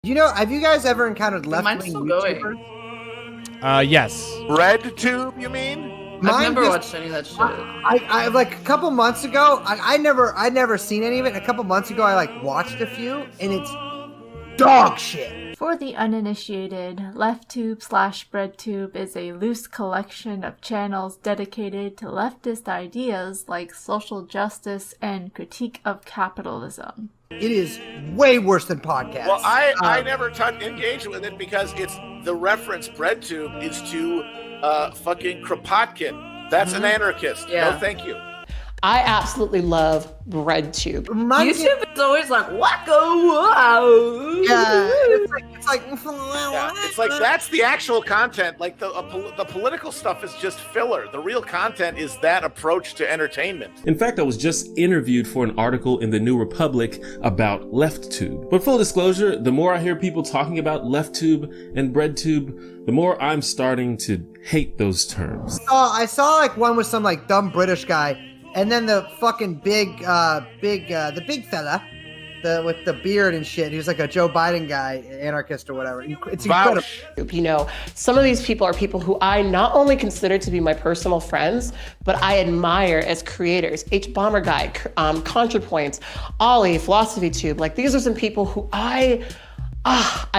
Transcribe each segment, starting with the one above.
Have you guys ever encountered left-wing still YouTubers? Yes. BreadTube, you mean? I've never watched any of that shit. I like a couple months ago. I'd never seen any of it. And a couple months ago, I watched a few, and it's dog shit. For the uninitiated, LeftTube/BreadTube is a loose collection of channels dedicated to leftist ideas like social justice and critique of capitalism. It is way worse than podcasts. Well, I never engaged with it because it's the reference BreadTube is to fucking Kropotkin. That's an anarchist. Yeah. No, thank you. I absolutely love BreadTube. YouTube is always like, wacko, wow. Yeah, It's like that's the actual content. Like the political stuff is just filler. The real content is that approach to entertainment. In fact, I was just interviewed for an article in the New Republic about LeftTube. But full disclosure, the more I hear people talking about LeftTube and BreadTube, the more I'm starting to hate those terms. I saw one with some dumb British guy. And then the fucking big fella, with the beard and shit. He was like a Joe Biden guy, anarchist or whatever. It's incredible. Some of these people are people who I not only consider to be my personal friends, but I admire as creators. H Bomber Guy, ContraPoints, Ollie, Philosophy Tube. These are some people who I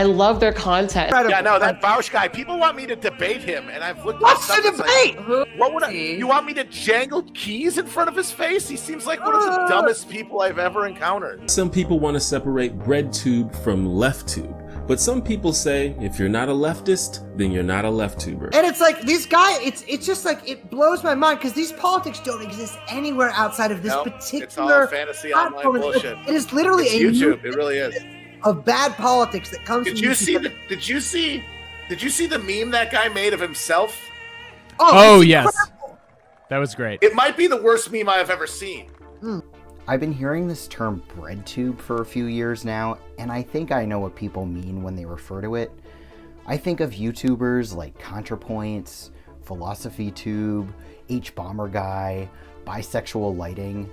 love their content. Yeah, no, that Bausch guy. People want me to debate him, and I've looked. What's the debate? What would you want me to jangle keys in front of his face? He seems like one of the dumbest people I've ever encountered. Some people want to separate BreadTube from LeftTube, but some people say if you're not a leftist, then you're not a LeftTuber. And it's these guys. It's just it blows my mind because these politics don't exist anywhere outside of this particular. It's all fantasy online bullshit. It is literally YouTube. It really is. Of bad politics that comes. Did you see the meme that guy made of himself? Oh yes, that was great. It might be the worst meme I've ever seen. I've been hearing this term BreadTube for a few years now, and I think I know what people mean when they refer to it. I think of YouTubers like ContraPoints, Philosophy Tube, H Bomber Guy, Bisexual Lighting.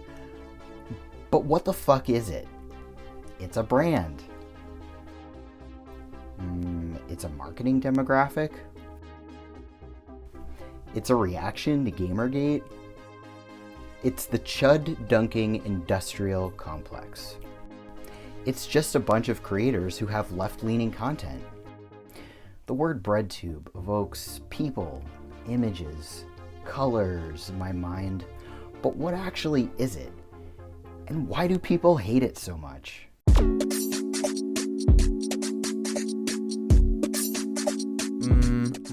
But what the fuck is it? It's a brand. It's a marketing demographic. It's a reaction to Gamergate. It's the chud dunking industrial complex. It's just a bunch of creators who have left-leaning content. The word BreadTube evokes people, images, colors in my mind, but what actually is it? And why do people hate it so much?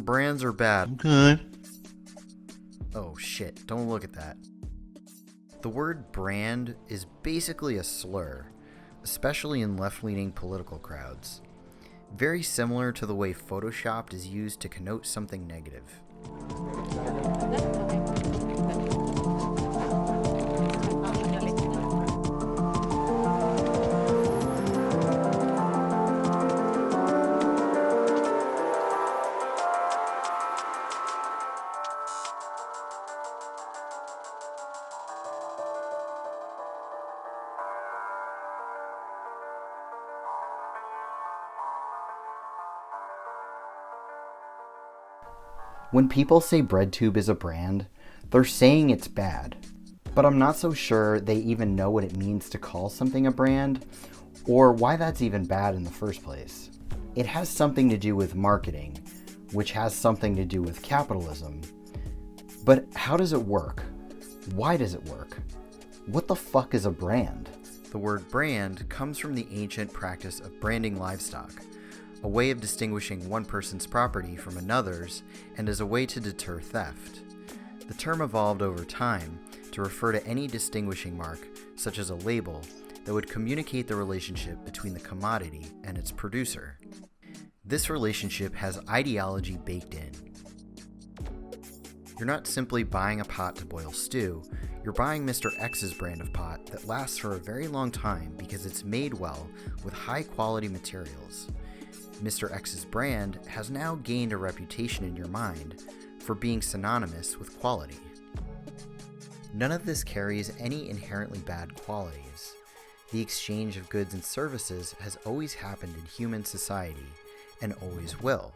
Brands are bad. Okay. Oh shit, don't look at that. The word brand is basically a slur, especially in left-leaning political crowds. Very similar to the way photoshopped is used to connote something negative. When people say BreadTube is a brand, they're saying it's bad. But I'm not so sure they even know what it means to call something a brand, or why that's even bad in the first place. It has something to do with marketing, which has something to do with capitalism. But how does it work? Why does it work? What the fuck is a brand? The word brand comes from the ancient practice of branding livestock, a way of distinguishing one person's property from another's, and as a way to deter theft. The term evolved over time to refer to any distinguishing mark, such as a label, that would communicate the relationship between the commodity and its producer. This relationship has ideology baked in. You're not simply buying a pot to boil stew, you're buying Mr. X's brand of pot that lasts for a very long time because it's made well with high quality materials. Mr. X's brand has now gained a reputation in your mind for being synonymous with quality. None of this carries any inherently bad qualities. The exchange of goods and services has always happened in human society, and always will.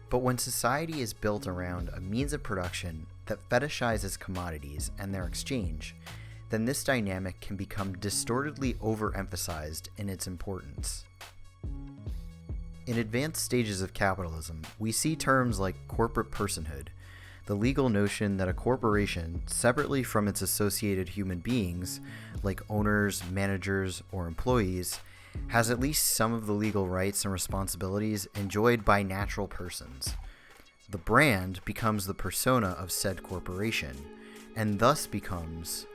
But when society is built around a means of production that fetishizes commodities and their exchange, then this dynamic can become distortedly overemphasized in its importance. In advanced stages of capitalism, we see terms like corporate personhood, the legal notion that a corporation, separately from its associated human beings, like owners, managers, or employees, has at least some of the legal rights and responsibilities enjoyed by natural persons. The brand becomes the persona of said corporation, and thus becomes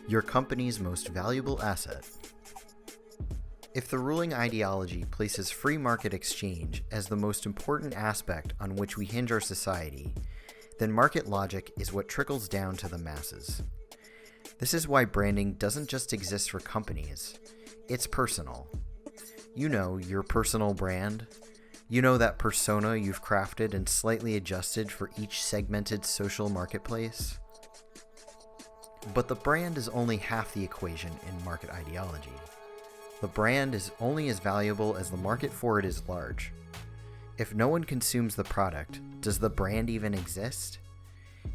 your company's most valuable asset. If the ruling ideology places free market exchange as the most important aspect on which we hinge our society, then market logic is what trickles down to the masses. This is why branding doesn't just exist for companies, it's personal. You know your personal brand. You know that persona you've crafted and slightly adjusted for each segmented social marketplace. But the brand is only half the equation in market ideology. The brand is only as valuable as the market for it is large. If no one consumes the product, does the brand even exist?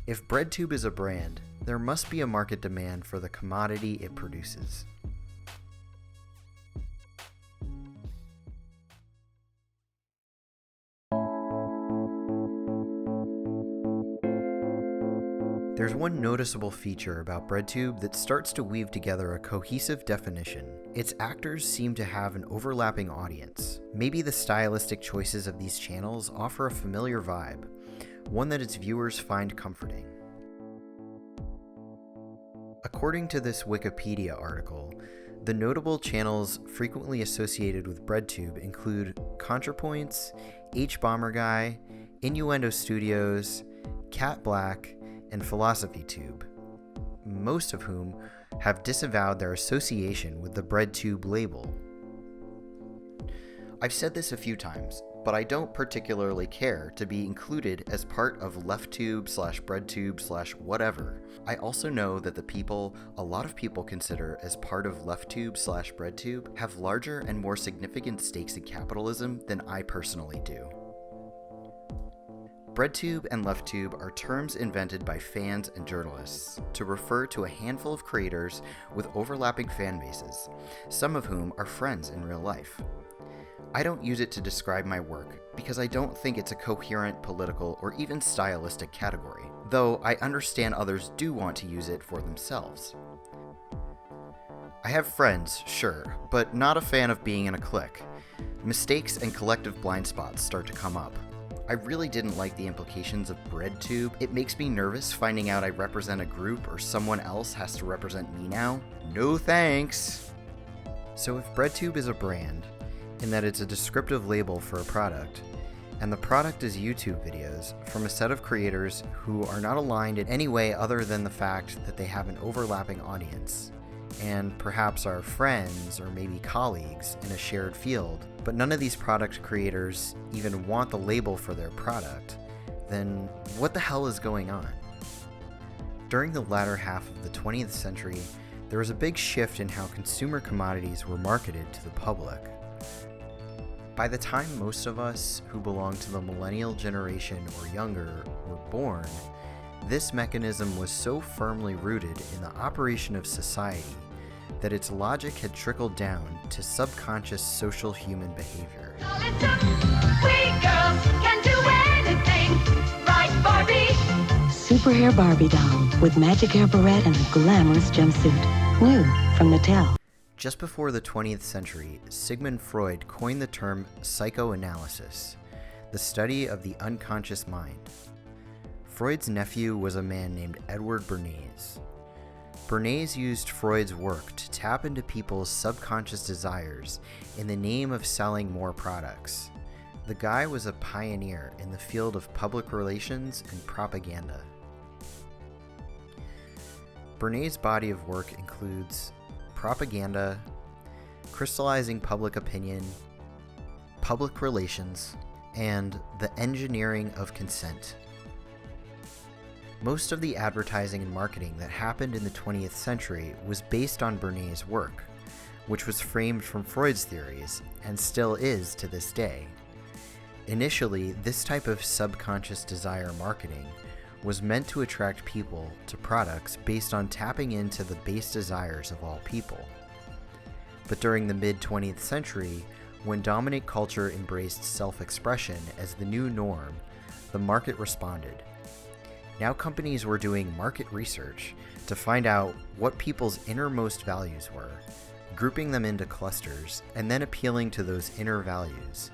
If BreadTube is a brand, there must be a market demand for the commodity it produces. There's one noticeable feature about BreadTube that starts to weave together a cohesive definition. Its actors seem to have an overlapping audience. Maybe the stylistic choices of these channels offer a familiar vibe, one that its viewers find comforting. According to this Wikipedia article, the notable channels frequently associated with BreadTube include ContraPoints, HBomberGuy, Innuendo Studios, Cat Black, and PhilosophyTube, most of whom have disavowed their association with the BreadTube label. I've said this a few times, but I don't particularly care to be included as part of LeftTube/BreadTube/whatever. I also know that the people a lot of people consider as part of LeftTube/BreadTube have larger and more significant stakes in capitalism than I personally do. BreadTube and LeftTube are terms invented by fans and journalists to refer to a handful of creators with overlapping fan bases, some of whom are friends in real life. I don't use it to describe my work because I don't think it's a coherent political or even stylistic category, though I understand others do want to use it for themselves. I have friends, sure, but not a fan of being in a clique. Mistakes and collective blind spots start to come up. I really didn't like the implications of BreadTube. It makes me nervous finding out I represent a group or someone else has to represent me now. No thanks! So if BreadTube is a brand, in that it's a descriptive label for a product, and the product is YouTube videos from a set of creators who are not aligned in any way other than the fact that they have an overlapping audience, and perhaps are friends or maybe colleagues in a shared field, but none of these product creators even want the label for their product, then what the hell is going on? During the latter half of the 20th century, there was a big shift in how consumer commodities were marketed to the public. By the time most of us who belong to the millennial generation or younger were born, this mechanism was so firmly rooted in the operation of society that its logic had trickled down to subconscious social human behavior. Super Hair Barbie doll with magic hair barrette and a glamorous jumpsuit. New from Mattel. Just before the 20th century, Sigmund Freud coined the term psychoanalysis, the study of the unconscious mind. Freud's nephew was a man named Edward Bernays. Bernays used Freud's work to tap into people's subconscious desires in the name of selling more products. The guy was a pioneer in the field of public relations and propaganda. Bernays' body of work includes propaganda, crystallizing public opinion, public relations, and the engineering of consent. Most of the advertising and marketing that happened in the 20th century was based on Bernays' work, which was framed from Freud's theories and still is to this day. Initially, this type of subconscious desire marketing was meant to attract people to products based on tapping into the base desires of all people. But during the mid-20th century, when dominant culture embraced self-expression as the new norm, the market responded. Now companies were doing market research to find out what people's innermost values were, grouping them into clusters, and then appealing to those inner values.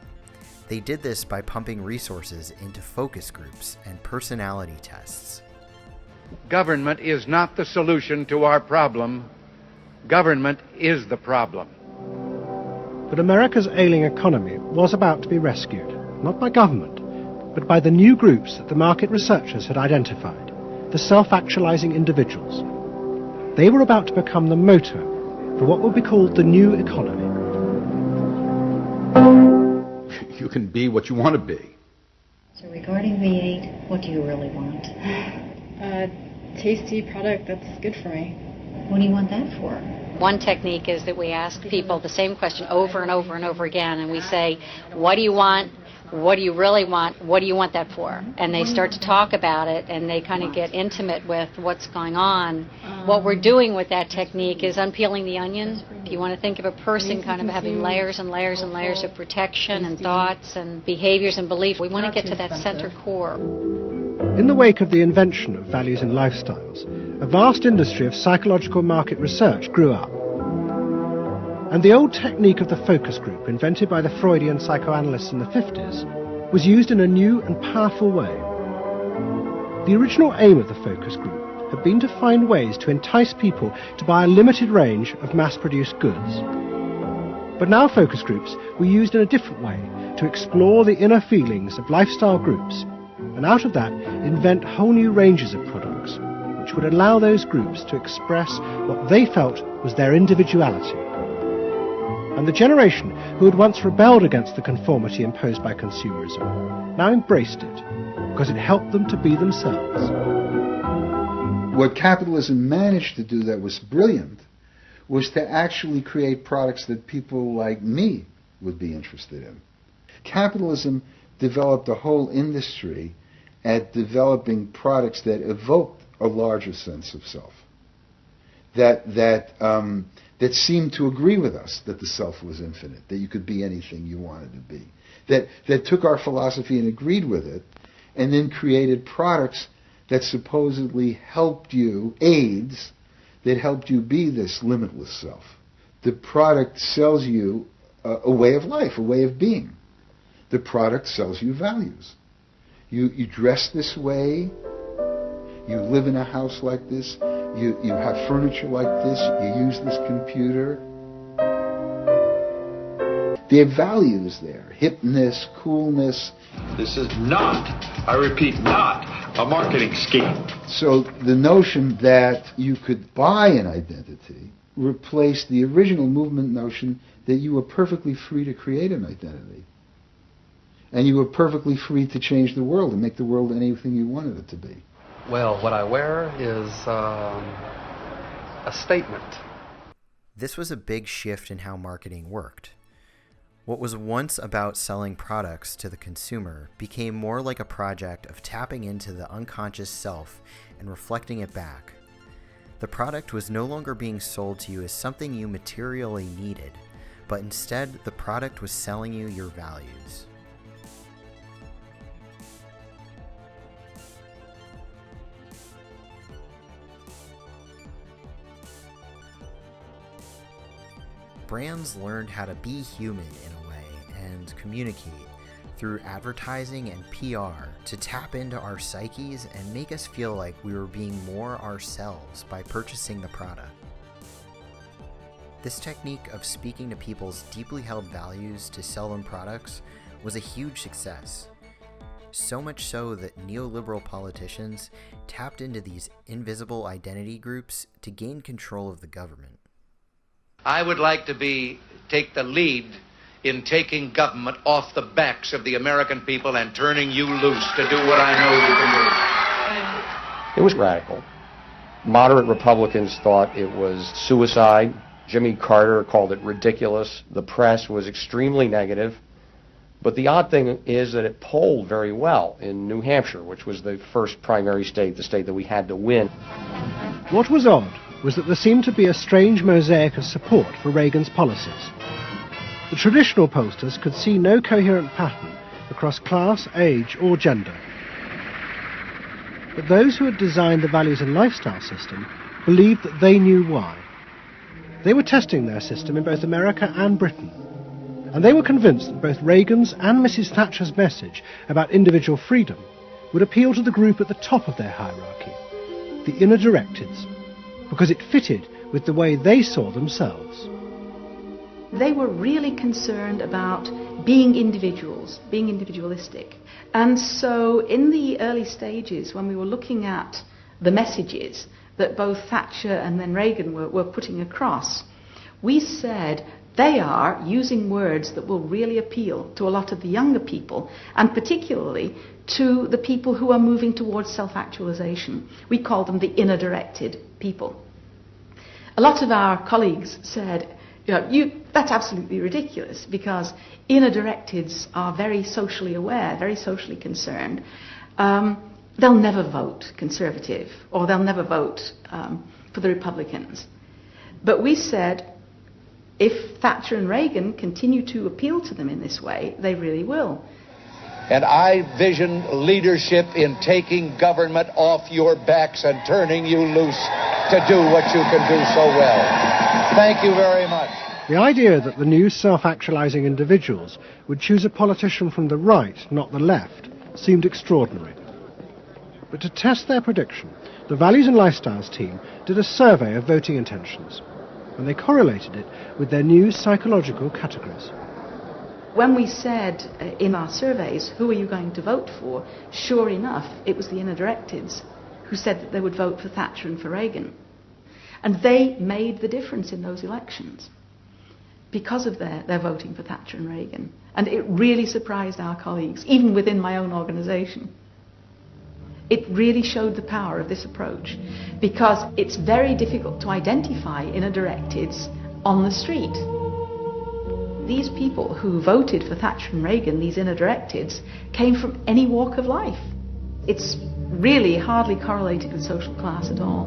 They did this by pumping resources into focus groups and personality tests. Government is not the solution to our problem. Government is the problem. But America's ailing economy was about to be rescued, not by government, but by the new groups that the market researchers had identified, the self-actualizing individuals. They were about to become the motor for what would be called the new economy. You can be what you want to be. So regarding V8, what do you really want? A tasty product that's good for me. What do you want that for? One technique is that we ask people the same question over and over and over again, and we say, what do you want? What do you really want? What do you want that for? And they start to talk about it, and they kind of get intimate with what's going on. What we're doing with that technique is unpeeling the onion. If you want to think of a person kind of having layers and layers and layers of protection and thoughts and behaviors and beliefs, we want to get to that center core. In the wake of the invention of values and lifestyles, a vast industry of psychological market research grew up. And the old technique of the focus group, invented by the Freudian psychoanalysts in the 50s, was used in a new and powerful way. The original aim of the focus group had been to find ways to entice people to buy a limited range of mass-produced goods. But now focus groups were used in a different way to explore the inner feelings of lifestyle groups, and out of that invent whole new ranges of products, which would allow those groups to express what they felt was their individuality. And the generation who had once rebelled against the conformity imposed by consumerism now embraced it because it helped them to be themselves. What capitalism managed to do that was brilliant was to actually create products that people like me would be interested in. Capitalism developed a whole industry at developing products that evoked a larger sense of self, that seemed to agree with us that the self was infinite, that you could be anything you wanted to be, that took our philosophy and agreed with it, and then created products that supposedly helped you, aids, that helped you be this limitless self. The product sells you a way of life, a way of being. The product sells you values. You dress this way, you live in a house like this, you have furniture like this, you use this computer. There are values there, hipness, coolness. This is not, I repeat, not a marketing scheme. So the notion that you could buy an identity replaced the original movement notion that you were perfectly free to create an identity. And you were perfectly free to change the world and make the world anything you wanted it to be. Well, what I wear is a statement. This was a big shift in how marketing worked. What was once about selling products to the consumer became more like a project of tapping into the unconscious self and reflecting it back. The product was no longer being sold to you as something you materially needed, but instead the product was selling you your values. Brands learned how to be human in a way and communicate through advertising and PR to tap into our psyches and make us feel like we were being more ourselves by purchasing the product. This technique of speaking to people's deeply held values to sell them products was a huge success. So much so that neoliberal politicians tapped into these invisible identity groups to gain control of the government. I would like to take the lead in taking government off the backs of the American people and turning you loose to do what I know you can do. It was radical. Moderate Republicans thought it was suicide. Jimmy Carter called it ridiculous. The press was extremely negative. But the odd thing is that it polled very well in New Hampshire, which was the first primary state, the state that we had to win. What was odd was that there seemed to be a strange mosaic of support for Reagan's policies. The traditional pollsters could see no coherent pattern across class, age, or gender. But those who had designed the values and lifestyle system believed that they knew why. They were testing their system in both America and Britain, and they were convinced that both Reagan's and Mrs. Thatcher's message about individual freedom would appeal to the group at the top of their hierarchy, the inner directeds, because it fitted with the way they saw themselves. They were really concerned about being individuals, being individualistic. And so in the early stages, when we were looking at the messages that both Thatcher and then Reagan were putting across, we said they are using words that will really appeal to a lot of the younger people, and particularly to the people who are moving towards self-actualization. We call them the inner-directed people. A lot of our colleagues said, that's absolutely ridiculous, because inner-directeds are very socially aware, very socially concerned. They'll never vote Conservative, or they'll never vote for the Republicans. But we said, if Thatcher and Reagan continue to appeal to them in this way, they really will. And I vision leadership in taking government off your backs and turning you loose to do what you can do so well. Thank you very much. The idea that the new self-actualizing individuals would choose a politician from the right, not the left, seemed extraordinary. But to test their prediction, the Values and Lifestyles team did a survey of voting intentions, and they correlated it with their new psychological categories. When we said in our surveys, who are you going to vote for, sure enough, it was the inner-directeds who said that they would vote for Thatcher and for Reagan. And they made the difference in those elections because of their voting for Thatcher and Reagan. And it really surprised our colleagues, even within my own organisation. It really showed the power of this approach, because it's very difficult to identify inner-directeds on the street. These people who voted for Thatcher and Reagan, these inner-directeds, came from any walk of life. It's really hardly correlated with social class at all.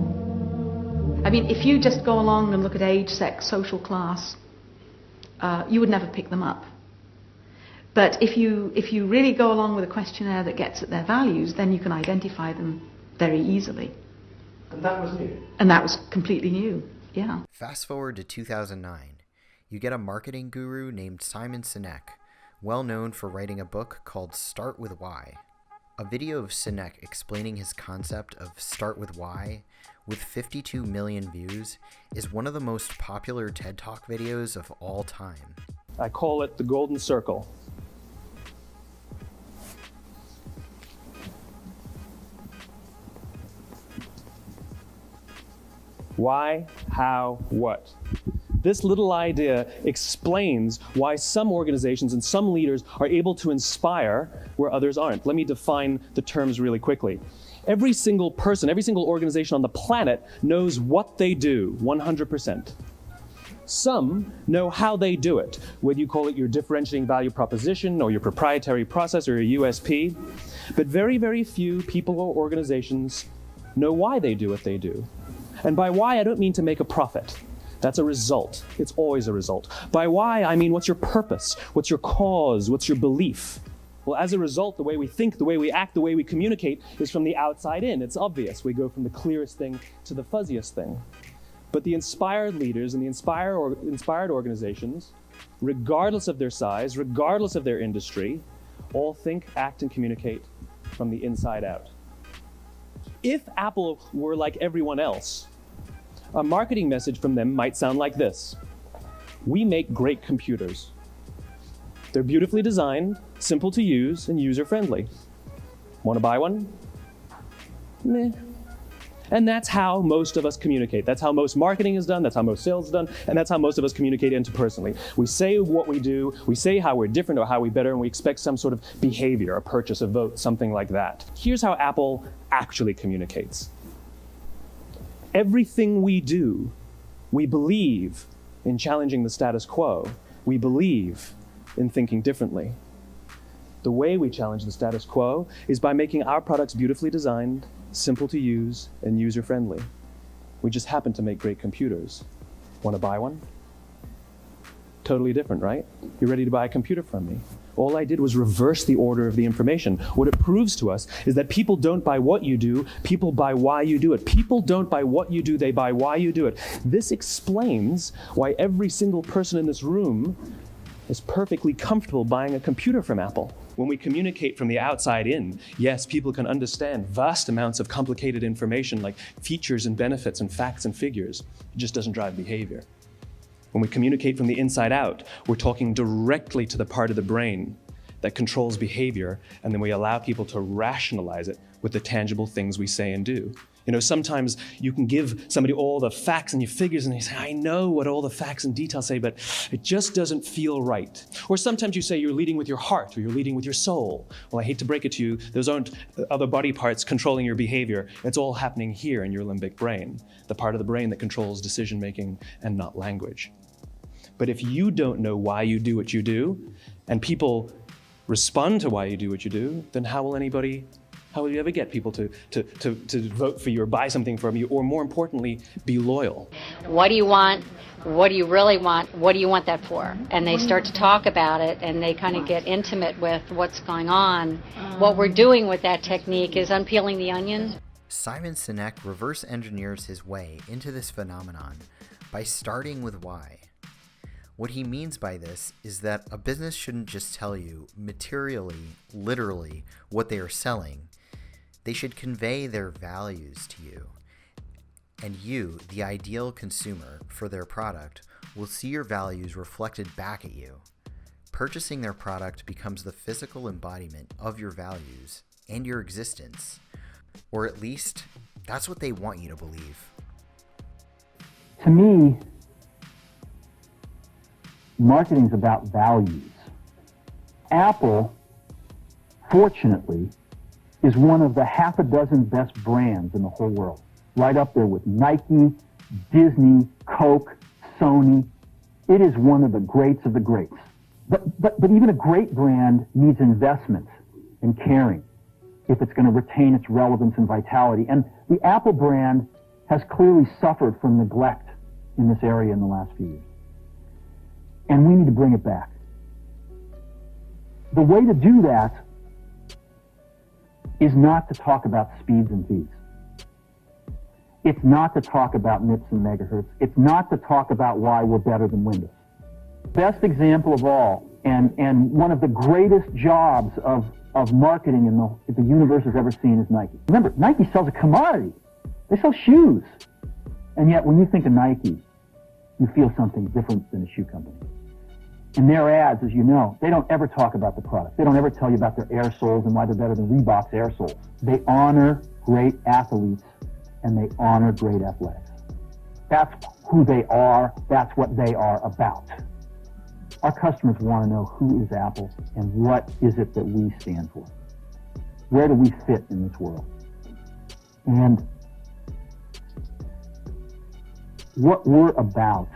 I mean, if you just go along and look at age, sex, social class, you would never pick them up. But if you really go along with a questionnaire that gets at their values, then you can identify them very easily. And that was new? And that was completely new, yeah. Fast forward to 2009. You get a marketing guru named Simon Sinek, well known for writing a book called Start With Why. A video of Sinek explaining his concept of Start With Why, with 52 million views, is one of the most popular TED Talk videos of all time. I call it the Golden Circle. Why, how, what? This little idea explains why some organizations and some leaders are able to inspire where others aren't. Let me define the terms really quickly. Every single person, every single organization on the planet knows what they do 100%. Some know how they do it, whether you call it your differentiating value proposition or your proprietary process or your USP. But very, very few people or organizations know why they do what they do. And by why, I don't mean to make a profit. That's a result. It's always a result. By why, I mean what's your purpose? What's your cause? What's your belief? Well, as a result, the way we think, the way we act, the way we communicate is from the outside in. It's obvious. We go from the clearest thing to the fuzziest thing. But the inspired leaders and the inspired organizations, regardless of their size, regardless of their industry, all think, act, and communicate from the inside out. If Apple were like everyone else, a marketing message from them might sound like this. We make great computers. They're beautifully designed, simple to use, and user-friendly. Want to buy one? Meh. And that's how most of us communicate. That's how most marketing is done, that's how most sales is done, and that's how most of us communicate interpersonally. We say what we do, we say how we're different or how we're better, and we expect some sort of behavior, a purchase, a vote, something like that. Here's how Apple actually communicates. Everything we do, we believe in challenging the status quo. We believe in thinking differently. The way we challenge the status quo is by making our products beautifully designed, simple to use, and user-friendly. We just happen to make great computers. Want to buy one? Totally different, right? You're ready to buy a computer from me. All I did was reverse the order of the information. What it proves to us is that people don't buy what you do, people buy why you do it. People don't buy what you do, they buy why you do it. This explains why every single person in this room is perfectly comfortable buying a computer from Apple. When we communicate from the outside in, yes, people can understand vast amounts of complicated information like features and benefits and facts and figures. It just doesn't drive behavior. When we communicate from the inside out, we're talking directly to the part of the brain that controls behavior, and then we allow people to rationalize it with the tangible things we say and do. You know, sometimes you can give somebody all the facts and your figures and they say, I know what all the facts and details say, but it just doesn't feel right. Or sometimes you say you're leading with your heart or you're leading with your soul. Well, I hate to break it to you, those aren't other body parts controlling your behavior. It's all happening here in your limbic brain, the part of the brain that controls decision-making and not language. But if you don't know why you do what you do, and people respond to why you do what you do, then how will you ever get people to vote for you or buy something from you, or more importantly, be loyal? What do you want? What do you really want? What do you want that for? And they start to talk about it, and they kind of get intimate with what's going on. What we're doing with that technique is unpeeling the onion. Simon Sinek reverse engineers his way into this phenomenon by starting with why. What he means by this is that a business shouldn't just tell you materially, literally, what they are selling. They should convey their values to you. And you, the ideal consumer for their product, will see your values reflected back at you. Purchasing their product becomes the physical embodiment of your values and your existence. Or at least, that's what they want you to believe. To me, marketing's about values. Apple, fortunately, is one of the half a dozen best brands in the whole world. Right up there with Nike, Disney, Coke, Sony. It is one of the greats of the greats. But even a great brand needs investment and caring if it's going to retain its relevance and vitality. And the Apple brand has clearly suffered from neglect in this area in the last few years. And we need to bring it back. The way to do that is not to talk about speeds and feeds. It's not to talk about MIPS and megahertz. It's not to talk about why we're better than Windows. Best example of all, and one of the greatest jobs of marketing in the universe has ever seen is Nike. Remember, Nike sells a commodity. They sell shoes. And yet when you think of Nike, you feel something different than a shoe company. In their ads, as you know, they don't ever talk about the product. They don't ever tell you about their air soles and why they're better than Reebok's air soles. They honor great athletes and they honor great athletics. That's who they are. That's what they are about. Our customers want to know who is Apple and what is it that we stand for. Where do we fit in this world? And what we're about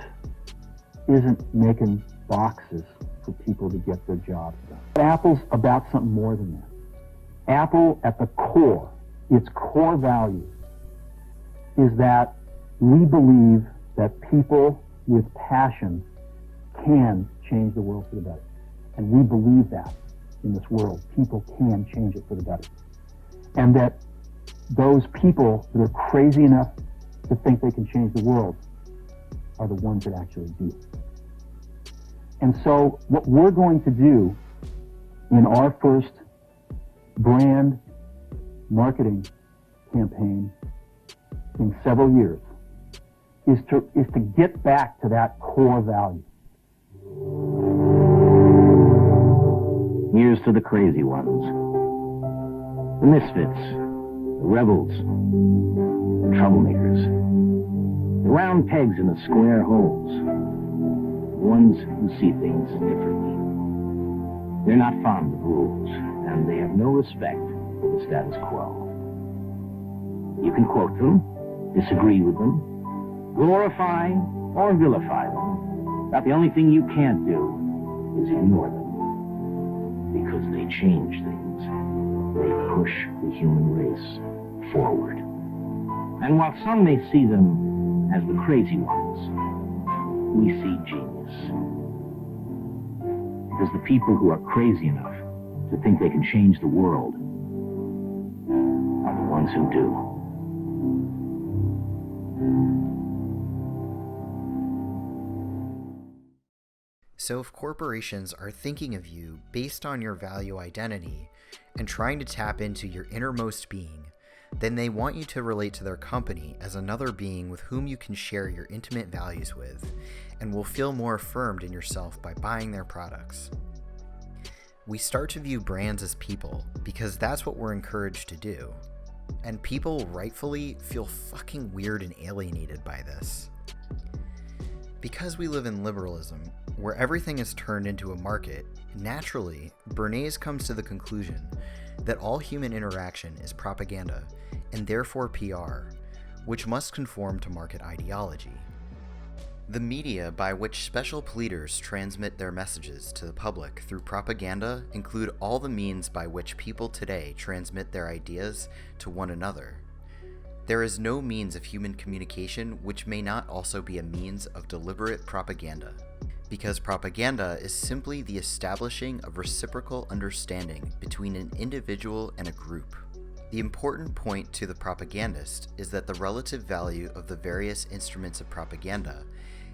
isn't making boxes for people to get their jobs done. Apple's about something more than that. Apple, at the core, its core value is that we believe that people with passion can change the world for the better. And we believe that in this world, people can change it for the better. And that those people that are crazy enough to think they can change the world are the ones that actually do. And so what we're going to do in our first brand marketing campaign in several years is to get back to that core value. Here's to the crazy ones, the misfits, the rebels, the troublemakers, the round pegs in the square holes, the ones who see things differently. They're not fond of rules, and they have no respect for the status quo. You can quote them, disagree with them, glorify or vilify them. About the only thing you can't do is ignore them. Because they change things. They push the human race forward. And while some may see them as the crazy ones, we see genius. Because the people who are crazy enough to think they can change the world are the ones who do. So if corporations are thinking of you based on your value identity and trying to tap into your innermost being, then they want you to relate to their company as another being with whom you can share your intimate values with, and will feel more affirmed in yourself by buying their products. We start to view brands as people because that's what we're encouraged to do. And people rightfully feel fucking weird and alienated by this. Because we live in liberalism, where everything is turned into a market, naturally, Bernays comes to the conclusion that all human interaction is propaganda, and therefore PR, which must conform to market ideology. The media by which special pleaders transmit their messages to the public through propaganda include all the means by which people today transmit their ideas to one another. There is no means of human communication which may not also be a means of deliberate propaganda, because propaganda is simply the establishing of reciprocal understanding between an individual and a group. The important point to the propagandist is that the relative value of the various instruments of propaganda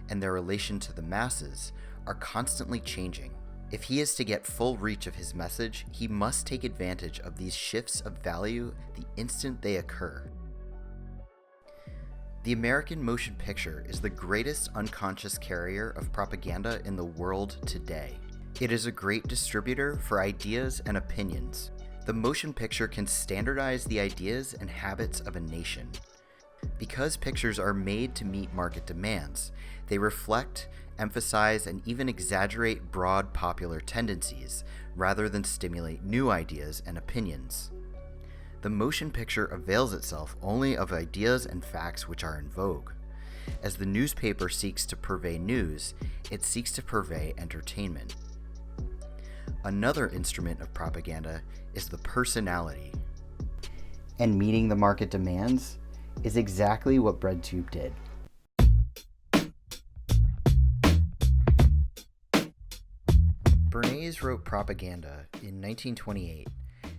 and their relation to the masses are constantly changing. If he is to get full reach of his message, he must take advantage of these shifts of value the instant they occur. The American motion picture is the greatest unconscious carrier of propaganda in the world today. It is a great distributor for ideas and opinions. The motion picture can standardize the ideas and habits of a nation. Because pictures are made to meet market demands, they reflect, emphasize, and even exaggerate broad popular tendencies, rather than stimulate new ideas and opinions. The motion picture avails itself only of ideas and facts which are in vogue. As the newspaper seeks to purvey news, it seeks to purvey entertainment. Another instrument of propaganda is the personality. And meeting the market demands is exactly what BreadTube did. Bernays wrote Propaganda in 1928.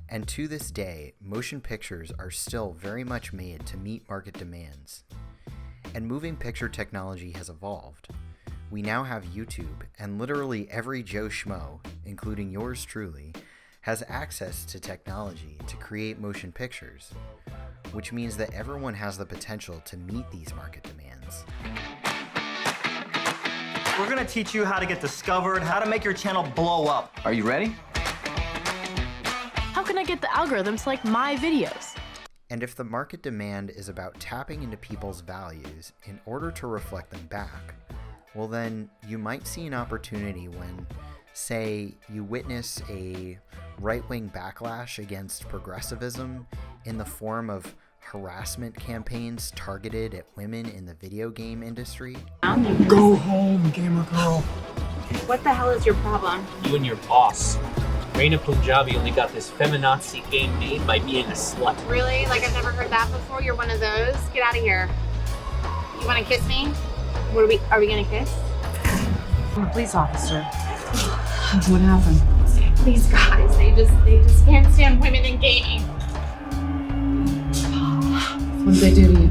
And to this day, motion pictures are still very much made to meet market demands. And moving picture technology has evolved. We now have YouTube, and literally every Joe Schmo, including yours truly, has access to technology to create motion pictures, which means that everyone has the potential to meet these market demands. We're gonna teach you how to get discovered, how to make your channel blow up. Are you ready? How can I get the algorithm to like my videos? And if the market demand is about tapping into people's values in order to reflect them back, well then you might see an opportunity when, say, you witness a right-wing backlash against progressivism in the form of harassment campaigns targeted at women in the video game industry. Go home, gamer girl. What the hell is your problem? You and your boss. Reina Punjabi only got this feminazi game made by being a slut. Really? Like I've never heard that before? You're one of those? Get out of here. You want to kiss me? Are we gonna kiss? I'm a police officer. What happened? These guys, they just can't stand women in gaming. What did they do to you?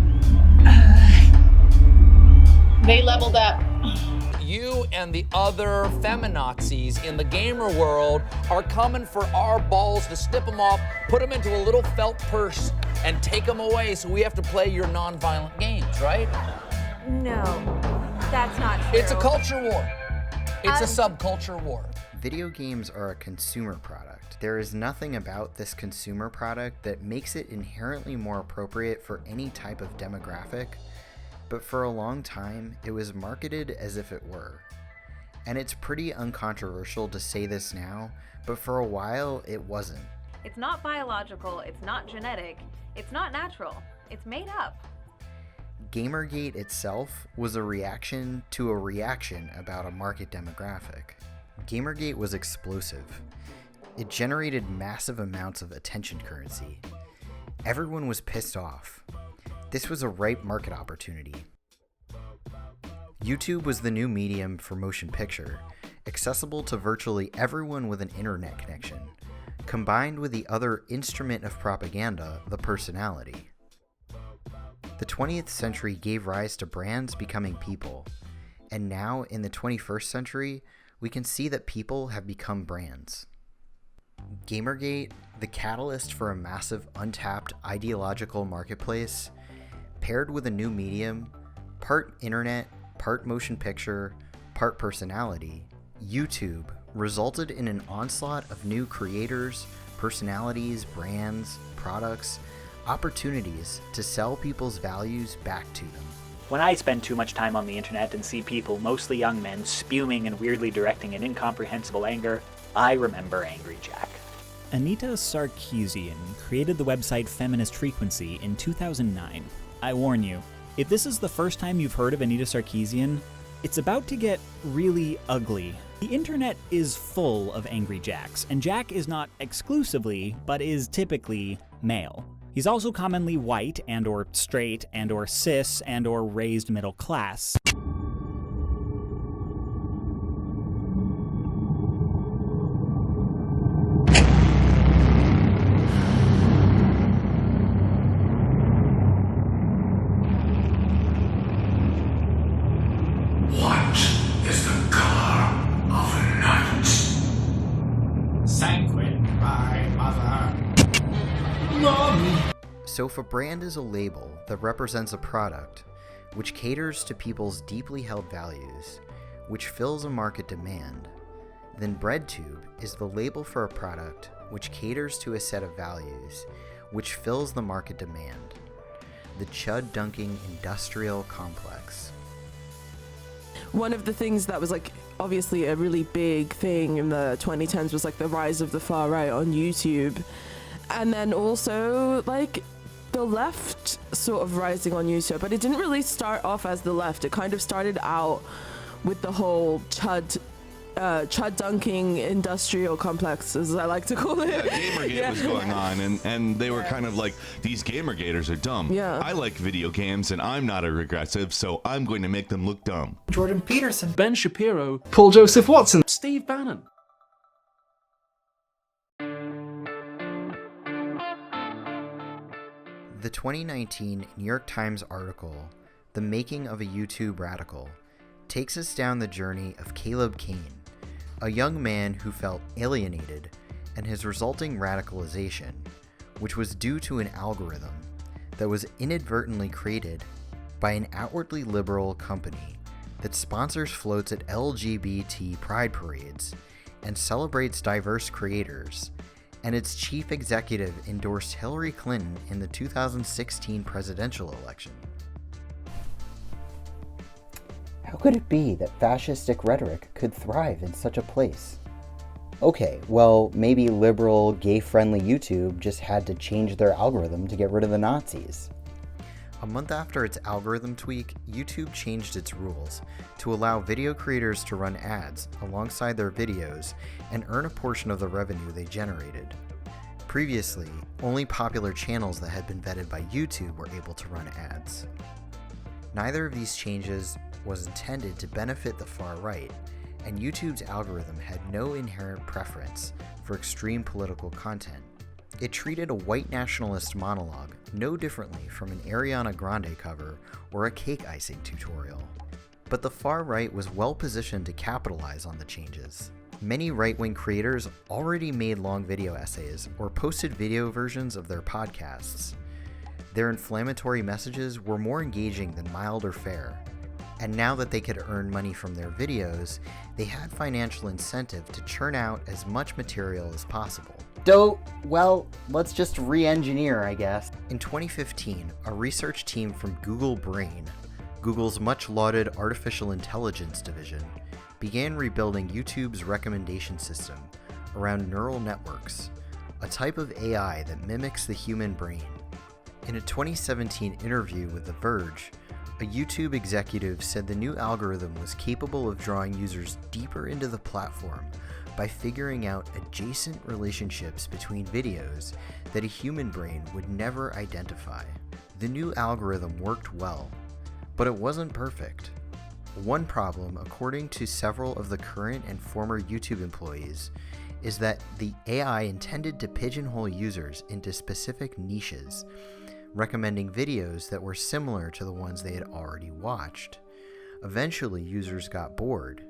They leveled up. You and the other feminazis in the gamer world are coming for our balls to snip them off, put them into a little felt purse, and take them away, so we have to play your non-violent games, right? No, that's not true. It's a culture war. It's a subculture war. Video games are a consumer product. There is nothing about this consumer product that makes it inherently more appropriate for any type of demographic, but for a long time, it was marketed as if it were. And it's pretty uncontroversial to say this now, but for a while, it wasn't. It's not biological, it's not genetic, it's not natural, it's made up. Gamergate itself was a reaction to a reaction about a market demographic. Gamergate was explosive. It generated massive amounts of attention currency. Everyone was pissed off. This was a ripe market opportunity. YouTube was the new medium for motion picture, accessible to virtually everyone with an internet connection, combined with the other instrument of propaganda, the personality. The 20th century gave rise to brands becoming people, and now in the 21st century, we can see that people have become brands. Gamergate, the catalyst for a massive untapped ideological marketplace, paired with a new medium, part internet, part motion picture, part personality, YouTube, resulted in an onslaught of new creators, personalities, brands, products, opportunities to sell people's values back to them. When I spend too much time on the internet and see people, mostly young men, spuming and weirdly directing an incomprehensible anger, I remember Angry Jack. Anita Sarkeesian created the website Feminist Frequency in 2009. I warn you, if this is the first time you've heard of Anita Sarkeesian, it's about to get really ugly. The internet is full of Angry Jacks, and Jack is not exclusively, but is typically, male. He's also commonly white and or straight and or cis and or raised middle class. So if a brand is a label that represents a product, which caters to people's deeply held values, which fills a market demand, then BreadTube is the label for a product which caters to a set of values, which fills the market demand. The chud-dunking industrial complex. One of the things that was like obviously a really big thing in the 2010s was like the rise of the far right on YouTube. And then also like the left sort of rising on YouTube, but it didn't really start off as the left. It kind of started out with the whole chud dunking industrial complex, as I like to call it. Gamergate was going on, and they were kind of like, these Gamergaters are dumb. Yeah. I like video games, and I'm not a regressive, so I'm going to make them look dumb. Jordan Peterson, Ben Shapiro, Paul Joseph Watson, Steve Bannon. The 2019 New York Times article, The Making of a YouTube Radical, takes us down the journey of Caleb Cain, a young man who felt alienated and his resulting radicalization, which was due to an algorithm that was inadvertently created by an outwardly liberal company that sponsors floats at LGBT pride parades and celebrates diverse creators, and its chief executive endorsed Hillary Clinton in the 2016 presidential election. How could it be that fascistic rhetoric could thrive in such a place? Okay, well, maybe liberal, gay-friendly YouTube just had to change their algorithm to get rid of the Nazis. A month after its algorithm tweak, YouTube changed its rules to allow video creators to run ads alongside their videos and earn a portion of the revenue they generated. Previously, only popular channels that had been vetted by YouTube were able to run ads. Neither of these changes was intended to benefit the far right, and YouTube's algorithm had no inherent preference for extreme political content. It treated a white nationalist monologue no differently from an Ariana Grande cover or a cake icing tutorial. But the far right was well positioned to capitalize on the changes. Many right-wing creators already made long video essays or posted video versions of their podcasts. Their inflammatory messages were more engaging than mild or fair. And now that they could earn money from their videos, they had financial incentive to churn out as much material as possible. So, well, let's just re-engineer, I guess. In 2015, a research team from Google Brain, Google's much-lauded artificial intelligence division, began rebuilding YouTube's recommendation system around neural networks, a type of AI that mimics the human brain. In a 2017 interview with The Verge, A YouTube executive said the new algorithm was capable of drawing users deeper into the platform by figuring out adjacent relationships between videos that a human brain would never identify. The new algorithm worked well, but it wasn't perfect. One problem, according to several of the current and former YouTube employees, is that the AI intended to pigeonhole users into specific niches, recommending videos that were similar to the ones they had already watched. Eventually, users got bored.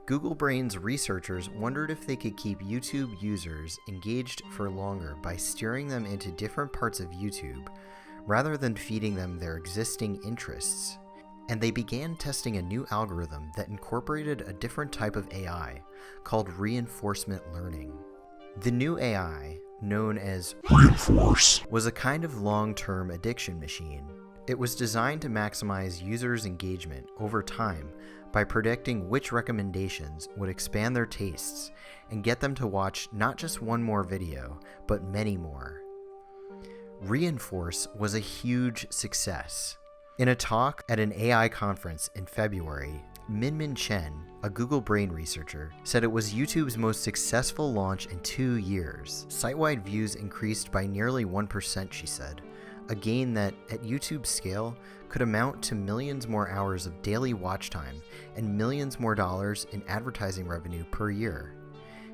Google Brain's researchers wondered if they could keep YouTube users engaged for longer by steering them into different parts of YouTube, rather than feeding them their existing interests. And they began testing a new algorithm that incorporated a different type of AI called reinforcement learning. The new AI, known as Reinforce, was a kind of long-term addiction machine. It was designed to maximize users' engagement over time by predicting which recommendations would expand their tastes and get them to watch not just one more video, but many more. Reinforce was a huge success. In a talk at an AI conference in February, Min Chen, a Google Brain researcher, said it was YouTube's most successful launch in 2 years. Site-wide views increased by nearly 1%, she said, a gain that, at YouTube's scale, could amount to millions more hours of daily watch time and millions more dollars in advertising revenue per year.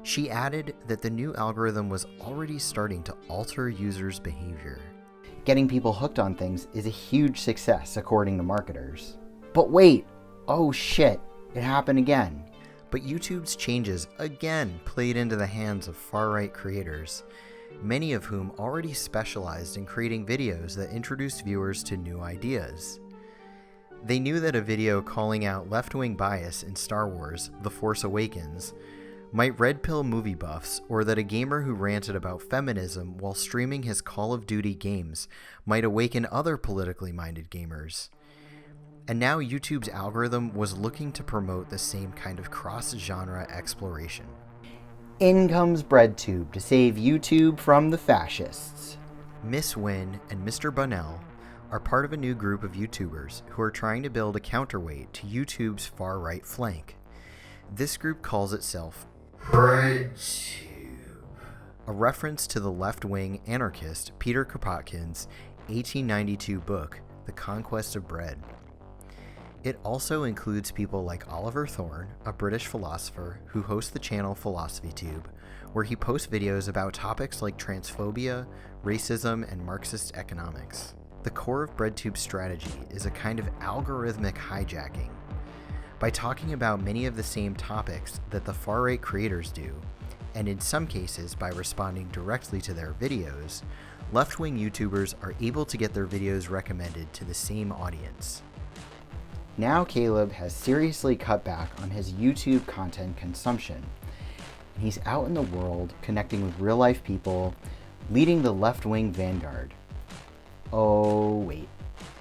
She added that the new algorithm was already starting to alter users' behavior. Getting people hooked on things is a huge success, according to marketers. But wait! Oh shit, it happened again. But YouTube's changes again played into the hands of far-right creators, many of whom already specialized in creating videos that introduced viewers to new ideas. They knew that a video calling out left-wing bias in Star Wars: The Force Awakens might red pill movie buffs, or that a gamer who ranted about feminism while streaming his Call of Duty games might awaken other politically minded gamers. And now YouTube's algorithm was looking to promote the same kind of cross-genre exploration. In comes BreadTube to save YouTube from the fascists. Miss Wynn and Mr. Bunnell are part of a new group of YouTubers who are trying to build a counterweight to YouTube's far-right flank. This group calls itself BreadTube, a reference to the left-wing anarchist Peter Kropotkin's 1892 book, The Conquest of Bread. It also includes people like Oliver Thorne, a British philosopher who hosts the channel PhilosophyTube, where he posts videos about topics like transphobia, racism, and Marxist economics. The core of BreadTube's strategy is a kind of algorithmic hijacking. By talking about many of the same topics that the far-right creators do, and in some cases by responding directly to their videos, left-wing YouTubers are able to get their videos recommended to the same audience. Now Caleb has seriously cut back on his YouTube content consumption. He's out in the world, connecting with real-life people, leading the left-wing vanguard. Oh, wait.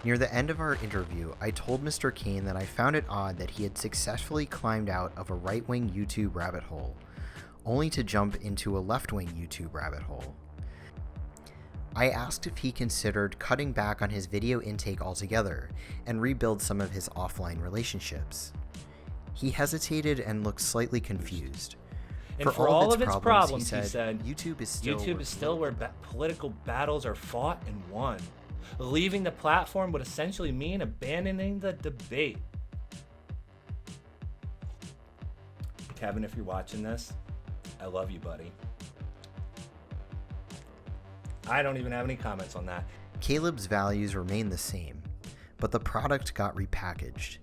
Near the end of our interview, I told Mr. Kane that I found it odd that he had successfully climbed out of a right-wing YouTube rabbit hole, only to jump into a left-wing YouTube rabbit hole. I asked if he considered cutting back on his video intake altogether and rebuild some of his offline relationships. He hesitated and looked slightly confused. And for all of its problems, he said, YouTube is still where political battles are fought and won. Leaving the platform would essentially mean abandoning the debate. Kevin, if you're watching this, I love you, buddy. I don't even have any comments on that. Caleb's values remain the same, but the product got repackaged.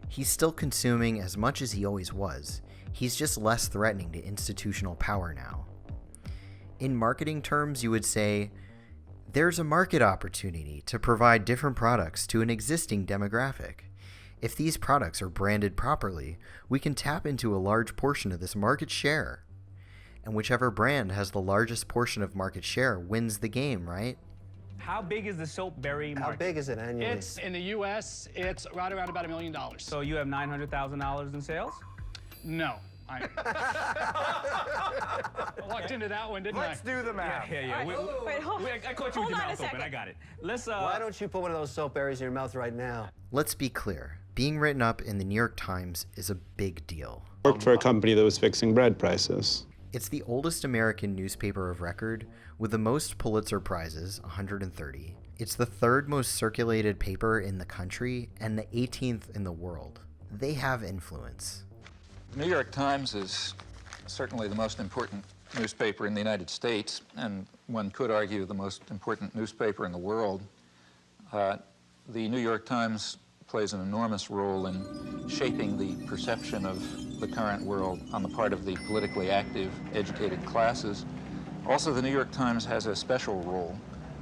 He's still consuming as much as he always was. He's just less threatening to institutional power now. In marketing terms, you would say, there's a market opportunity to provide different products to an existing demographic. If these products are branded properly, we can tap into a large portion of this market share. And whichever brand has the largest portion of market share wins the game, right? How big is the soapberry market? How big is it annually? It's in the U.S. It's right around about $1 million. So you have $900,000 in sales? No. Look, walked into that one, didn't I? Let's do the math. Yeah. Wait, hold I caught you with your mouth open. I got it. Let's, Why don't you put one of those soap berries in your mouth right now? Let's be clear. Being written up in the New York Times is a big deal. Worked for a company that was fixing bread prices. It's the oldest American newspaper of record, with the most Pulitzer Prizes, 130. It's the third most circulated paper in the country, and the 18th in the world. They have influence. The New York Times is certainly the most important newspaper in the United States, and one could argue the most important newspaper in the world. The New York Times plays an enormous role in shaping the perception of the current world on the part of the politically active, educated classes. Also, the New York Times has a special role,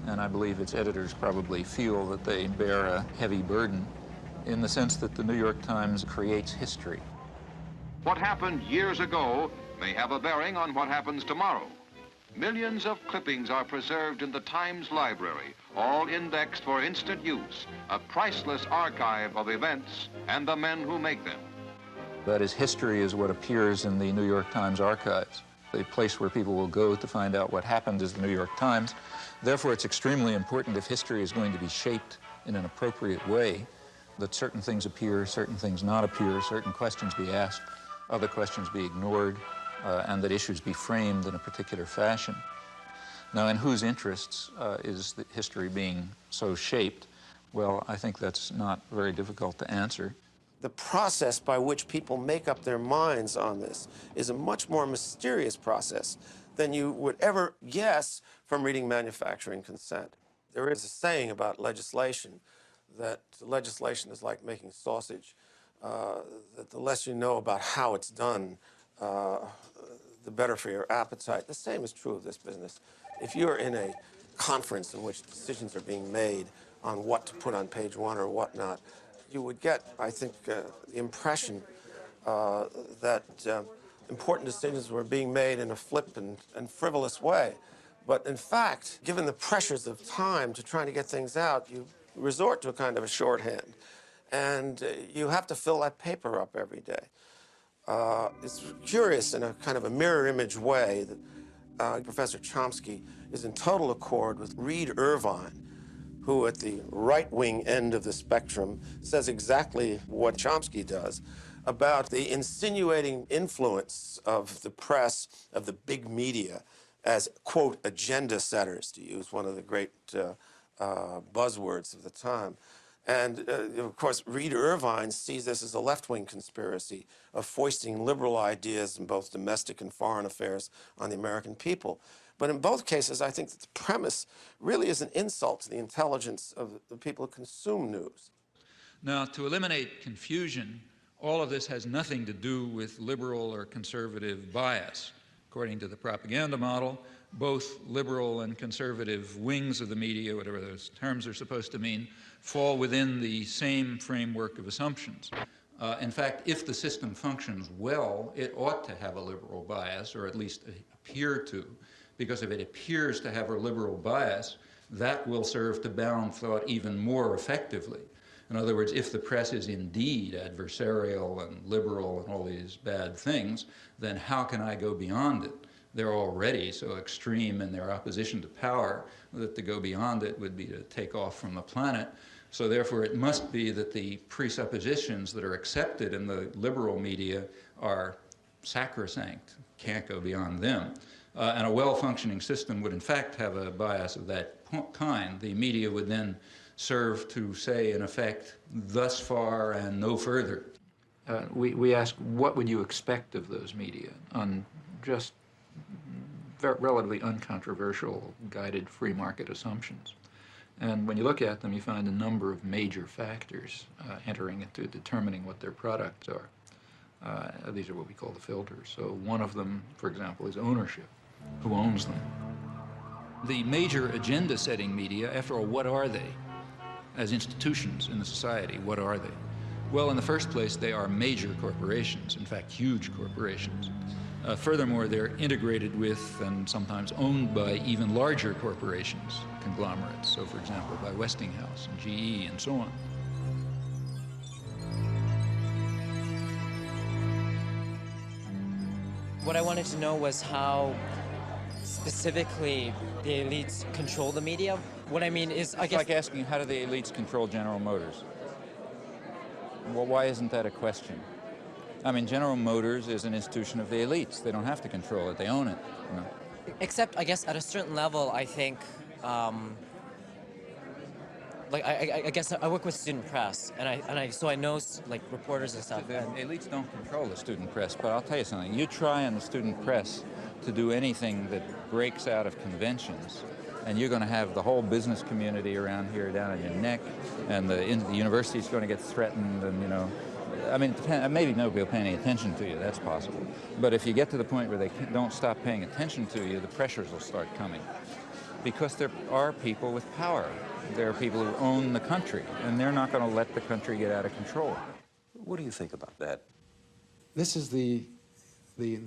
and I believe its editors probably feel that they bear a heavy burden in the sense that the New York Times creates history. What happened years ago may have a bearing on what happens tomorrow. Millions of clippings are preserved in the Times library, all indexed for instant use, a priceless archive of events and the men who make them. That is, history is what appears in the New York Times archives. The place where people will go to find out what happened is the New York Times. Therefore, it's extremely important, if history is going to be shaped in an appropriate way, that certain things appear, certain things not appear, certain questions be asked, other questions be ignored, and that issues be framed in a particular fashion. Now, in whose interests is the history being so shaped? Well, I think that's not very difficult to answer. The process by which people make up their minds on this is a much more mysterious process than you would ever guess from reading Manufacturing Consent. There is a saying about legislation that legislation is like making sausage, that the less you know about how it's done, the better for your appetite. The same is true of this business. If you're in a conference in which decisions are being made on what to put on page one or whatnot, you would get, I think, the impression that important decisions were being made in a flippant and frivolous way. But in fact, given the pressures of time to trying to get things out, you resort to a kind of a shorthand. And you have to fill that paper up every day. It's curious in a kind of a mirror image way that Professor Chomsky is in total accord with Reed Irvine, who at the right-wing end of the spectrum says exactly what Chomsky does about the insinuating influence of the press, of the big media, as, quote, agenda setters, to use one of the great buzzwords of the time. And, of course, Reed Irvine sees this as a left-wing conspiracy of foisting liberal ideas in both domestic and foreign affairs on the American people. But in both cases, I think that the premise really is an insult to the intelligence of the people who consume news. Now, to eliminate confusion, all of this has nothing to do with liberal or conservative bias. According to the propaganda model, both liberal and conservative wings of the media, whatever those terms are supposed to mean, fall within the same framework of assumptions. In fact, if the system functions well, it ought to have a liberal bias, or at least appear to, because if it appears to have a liberal bias, that will serve to bound thought even more effectively. In other words, if the press is indeed adversarial and liberal and all these bad things, then how can I go beyond it? They're already so extreme in their opposition to power that to go beyond it would be to take off from the planet. So therefore, it must be that the presuppositions that are accepted in the liberal media are sacrosanct, can't go beyond them. And a well-functioning system would in fact have a bias of that kind. The media would then serve to say, in effect, thus far and no further. We ask, what would you expect of those media on just relatively uncontroversial, guided free market assumptions? And when you look at them, you find a number of major factors entering into determining what their products are. These are what we call the filters. So one of them, for example, is ownership. Who owns them? The major agenda-setting media, after all, what are they? As institutions in the society, what are they? Well, in the first place, they are major corporations, in fact, huge corporations. Furthermore, they're integrated with and sometimes owned by even larger corporations, conglomerates, so for example, by Westinghouse and GE and so on. What I wanted to know was how specifically the elites control the media? What I mean is, I It's guess... like asking, how do the elites control General Motors? Well, why isn't that a question? I mean, General Motors is an institution of the elites. They don't have to control it. They own it. You know? Except, I guess, at a certain level, I think, like, I guess I work with student press, so I know, like, reporters and stuff. The elites don't control the student press, but I'll tell you something. You try in the student press to do anything that breaks out of conventions, and you're going to have the whole business community around here down on your neck, and the university's going to get threatened, and, you know, I mean, maybe nobody will pay any attention to you, that's possible. But if you get to the point where they don't stop paying attention to you, the pressures will start coming. Because there are people with power. There are people who own the country, and they're not going to let the country get out of control. What do you think about that? This is the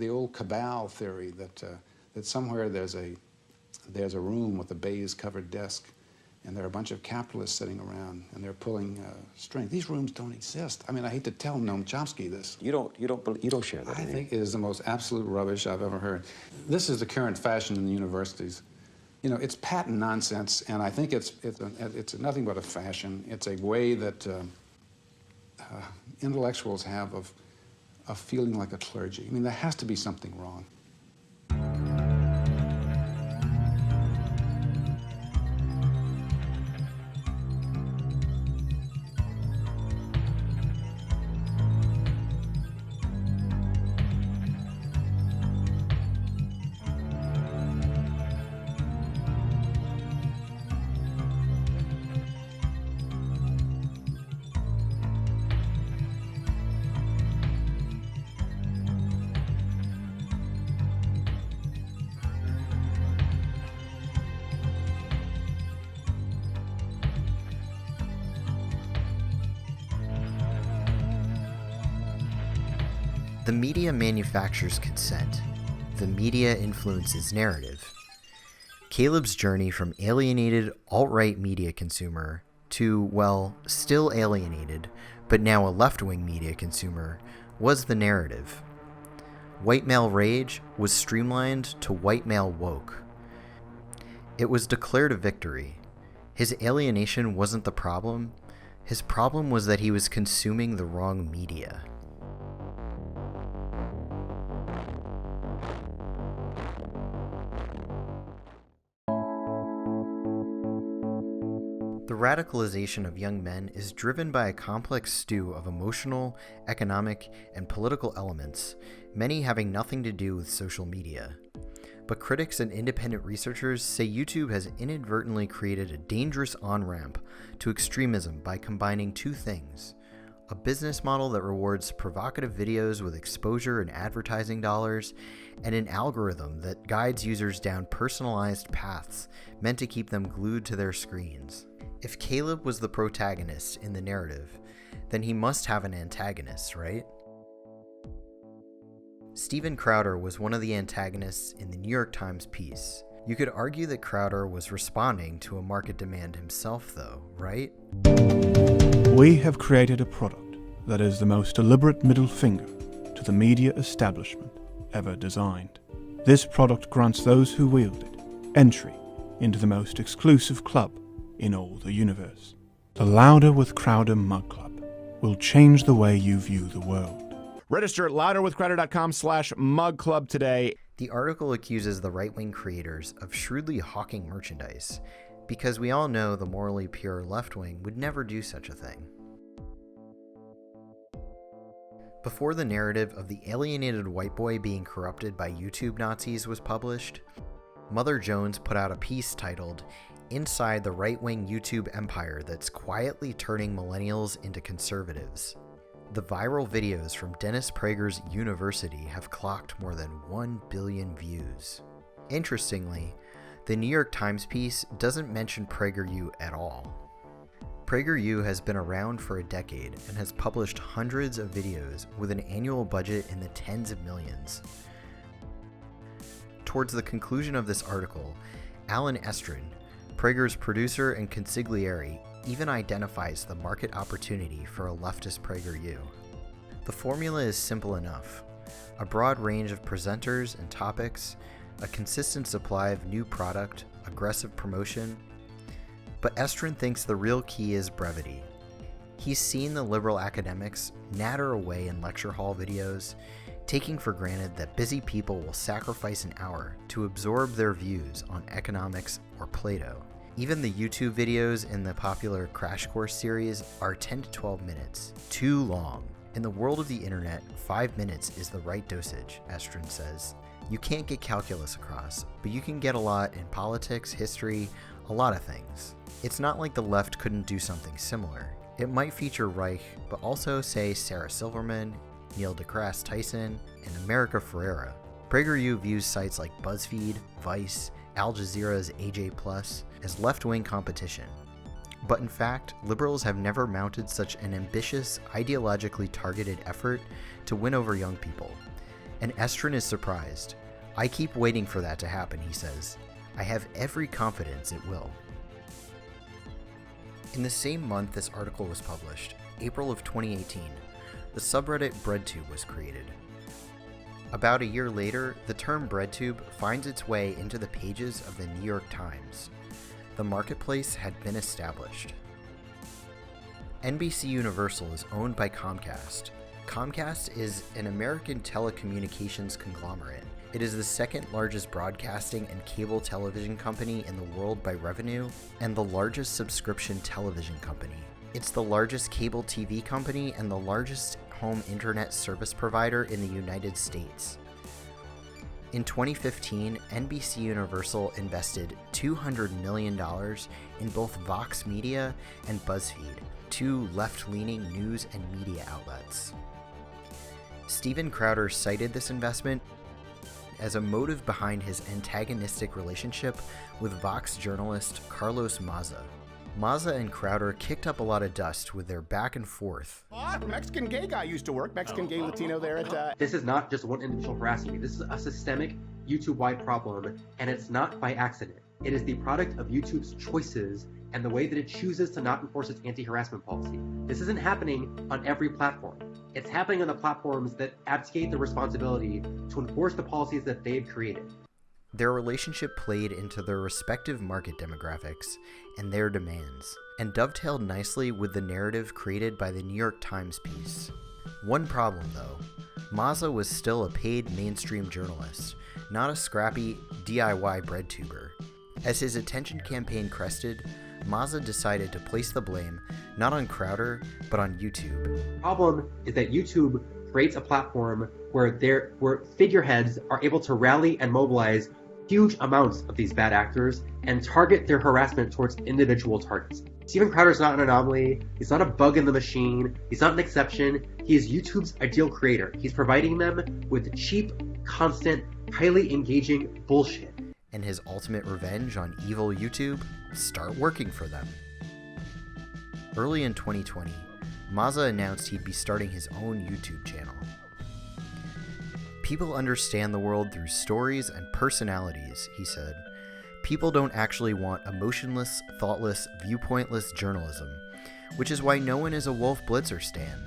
old cabal theory that somewhere there's a room with a baize-covered desk, and there are a bunch of capitalists sitting around, and they're pulling string. These rooms don't exist. I mean, I hate to tell Noam Chomsky this. You don't share that. I think it is the most absolute rubbish I've ever heard. This is the current fashion in the universities. You know, it's patent nonsense, and I think it's nothing but a fashion. It's a way that intellectuals have of feeling like a clergy. I mean, there has to be something wrong. The media manufactures consent. The media influences narrative. Caleb's journey from alienated alt-right media consumer to, well, still alienated, but now a left-wing media consumer, was the narrative. White male rage was streamlined to white male woke. It was declared a victory. His alienation wasn't the problem. His problem was that he was consuming the wrong media. The radicalization of young men is driven by a complex stew of emotional, economic, and political elements, many having nothing to do with social media. But critics and independent researchers say YouTube has inadvertently created a dangerous on-ramp to extremism by combining two things: a business model that rewards provocative videos with exposure and advertising dollars, and an algorithm that guides users down personalized paths meant to keep them glued to their screens. If Caleb was the protagonist in the narrative, then he must have an antagonist, right? Steven Crowder was one of the antagonists in the New York Times piece. You could argue that Crowder was responding to a market demand himself, though, right? We have created a product that is the most deliberate middle finger to the media establishment ever designed. This product grants those who wield it entry into the most exclusive club in all the universe. The Louder with Crowder Mug Club will change the way you view the world. Register at louderwithcrowder.com/mugclub today. The article accuses the right-wing creators of shrewdly hawking merchandise, because we all know the morally pure left wing would never do such a thing. Before the narrative of the alienated white boy being corrupted by YouTube Nazis was published, Mother Jones put out a piece titled "Inside the Right-Wing YouTube Empire That's Quietly Turning Millennials into Conservatives." The viral videos from Dennis Prager's University have clocked more than 1 billion views. Interestingly, the New York Times piece doesn't mention PragerU at all. PragerU has been around for a decade and has published hundreds of videos with an annual budget in the tens of millions. Towards the conclusion of this article, Alan Estrin, Prager's producer and consigliere, even identifies the market opportunity for a leftist PragerU. The formula is simple enough: a broad range of presenters and topics, a consistent supply of new product, aggressive promotion. But Estrin thinks the real key is brevity. He's seen the liberal academics natter away in lecture hall videos, taking for granted that busy people will sacrifice an hour to absorb their views on economics or Plato. Even the YouTube videos in the popular Crash Course series are 10 to 12 minutes, too long. In the world of the internet, 5 minutes is the right dosage, Estrin says. You can't get calculus across, but you can get a lot in politics, history, a lot of things. It's not like the left couldn't do something similar. It might feature Reich, but also, say, Sarah Silverman, Neil deGrasse Tyson, and America Ferrera. PragerU views sites like BuzzFeed, Vice, Al Jazeera's AJ+, as left-wing competition. But in fact, liberals have never mounted such an ambitious, ideologically targeted effort to win over young people. And Estrin is surprised. I keep waiting for that to happen, he says. I have every confidence it will. In the same month this article was published, April of 2018, the subreddit BreadTube was created. About a year later, the term BreadTube finds its way into the pages of the New York Times. The marketplace had been established. NBC Universal is owned by Comcast. Comcast is an American telecommunications conglomerate. It is the second largest broadcasting and cable television company in the world by revenue, and the largest subscription television company. It's the largest cable TV company and the largest home internet service provider in the United States. In 2015, NBC Universal invested $200 million in both Vox Media and BuzzFeed, two left-leaning news and media outlets. Steven Crowder cited this investment as a motive behind his antagonistic relationship with Vox journalist Carlos Maza. Maza and Crowder kicked up a lot of dust with their back and forth. Mexican gay guy used to work, Mexican gay Latino there at... This is not just one individual harassing me. This is a systemic YouTube-wide problem, and it's not by accident. It is the product of YouTube's choices and the way that it chooses to not enforce its anti-harassment policy. This isn't happening on every platform. It's happening on the platforms that abdicate the responsibility to enforce the policies that they've created. Their relationship played into their respective market demographics and their demands, and dovetailed nicely with the narrative created by the New York Times piece. One problem, though. Maza was still a paid mainstream journalist, not a scrappy DIY BreadTuber. As his attention campaign crested, Maza decided to place the blame not on Crowder, but on YouTube. The problem is that YouTube creates a platform where figureheads are able to rally and mobilize huge amounts of these bad actors and target their harassment towards individual targets. Steven Crowder is not an anomaly. He's not a bug in the machine. He's not an exception. He is YouTube's ideal creator. He's providing them with cheap, constant, highly engaging bullshit. And his ultimate revenge on evil YouTube? Start working for them. Early in 2020, Maza announced he'd be starting his own YouTube channel. People understand the world through stories and personalities, he said. People don't actually want emotionless, thoughtless, viewpointless journalism, which is why no one is a Wolf Blitzer stan.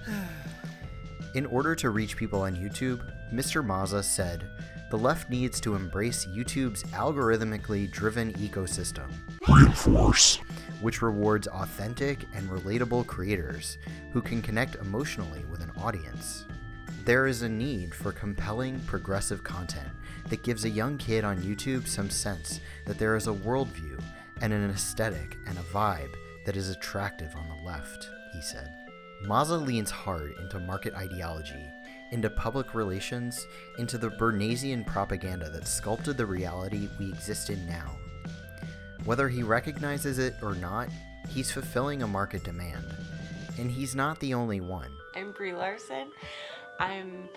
In order to reach people on YouTube, Mr. Maza said, the left needs to embrace YouTube's algorithmically driven ecosystem, which rewards authentic and relatable creators who can connect emotionally with an audience. There is a need for compelling, progressive content that gives a young kid on YouTube some sense that there is a worldview and an aesthetic and a vibe that is attractive on the left, he said. Maza leans hard into market ideology, into public relations, into the Bernaysian propaganda that sculpted the reality we exist in now. Whether he recognizes it or not, he's fulfilling a market demand. And he's not the only one. I'm Brie Larson. I'm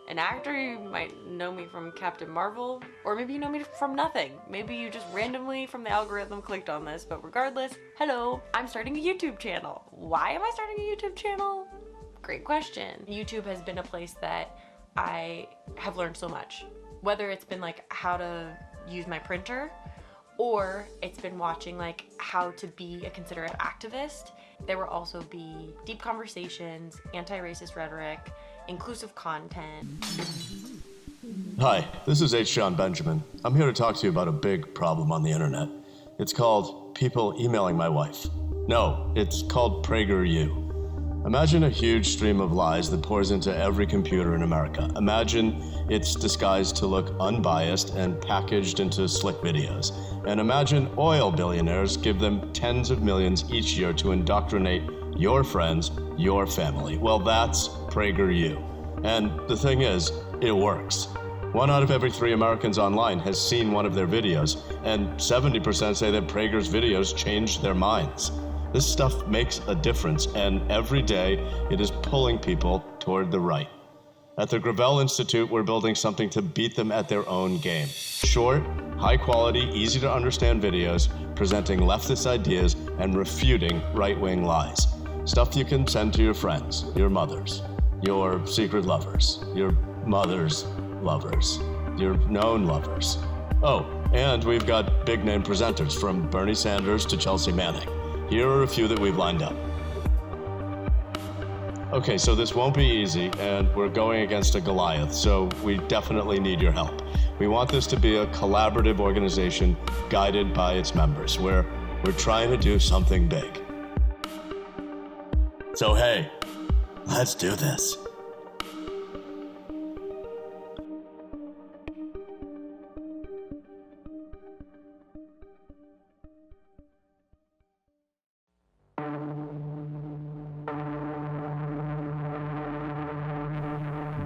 an actor. You might know me from Captain Marvel, or maybe you know me from nothing. Maybe you just randomly from the algorithm clicked on this, but regardless, hello, I'm starting a YouTube channel. Why am I starting a YouTube channel? Great question. YouTube has been a place that I have learned so much. Whether it's been like how to use my printer, or it's been watching like how to be a considerate activist. There will also be deep conversations, anti-racist rhetoric, inclusive content. Hi, this is H. John Benjamin. I'm here to talk to you about a big problem on the internet. It's called people emailing my wife. No, it's called PragerU. Imagine a huge stream of lies that pours into every computer in America. Imagine it's disguised to look unbiased and packaged into slick videos. And imagine oil billionaires give them tens of millions each year to indoctrinate your friends, your family. Well, that's PragerU. And the thing is, it works. 1 out of every 3 Americans online has seen one of their videos, and 70% say that Prager's videos changed their minds. This stuff makes a difference, and every day it is pulling people toward the right. At the Gravel Institute, we're building something to beat them at their own game. Short, high-quality, easy-to-understand videos presenting leftist ideas and refuting right-wing lies. Stuff you can send to your friends, your mothers, your secret lovers, your mother's lovers, your known lovers. Oh, and we've got big-name presenters from Bernie Sanders to Chelsea Manning. Here are a few that we've lined up. Okay, so this won't be easy, and we're going against a Goliath, so we definitely need your help. We want this to be a collaborative organization guided by its members, where we're trying to do something big. So hey, let's do this.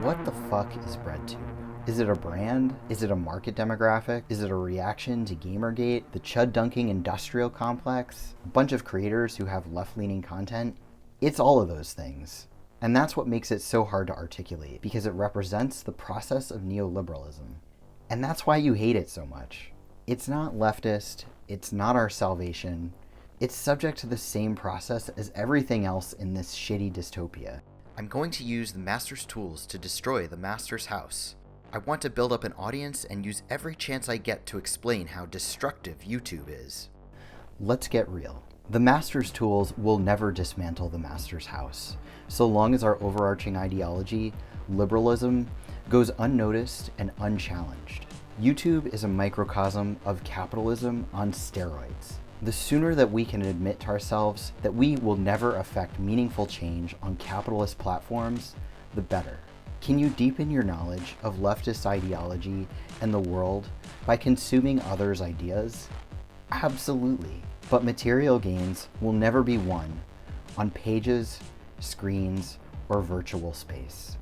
What the fuck is BreadTube? Is it a brand? Is it a market demographic? Is it a reaction to Gamergate, the chud-dunking industrial complex, a bunch of creators who have left-leaning content? It's all of those things. And that's what makes it so hard to articulate, because it represents the process of neoliberalism. And that's why you hate it so much. It's not leftist, it's not our salvation, it's subject to the same process as everything else in this shitty dystopia. I'm going to use the Master's tools to destroy the Master's house. I want to build up an audience and use every chance I get to explain how destructive YouTube is. Let's get real. The Master's tools will never dismantle the Master's house, so long as our overarching ideology, liberalism, goes unnoticed and unchallenged. YouTube is a microcosm of capitalism on steroids. The sooner that we can admit to ourselves that we will never affect meaningful change on capitalist platforms, the better. Can you deepen your knowledge of leftist ideology and the world by consuming others' ideas? Absolutely. But material gains will never be won on pages, screens, or virtual space.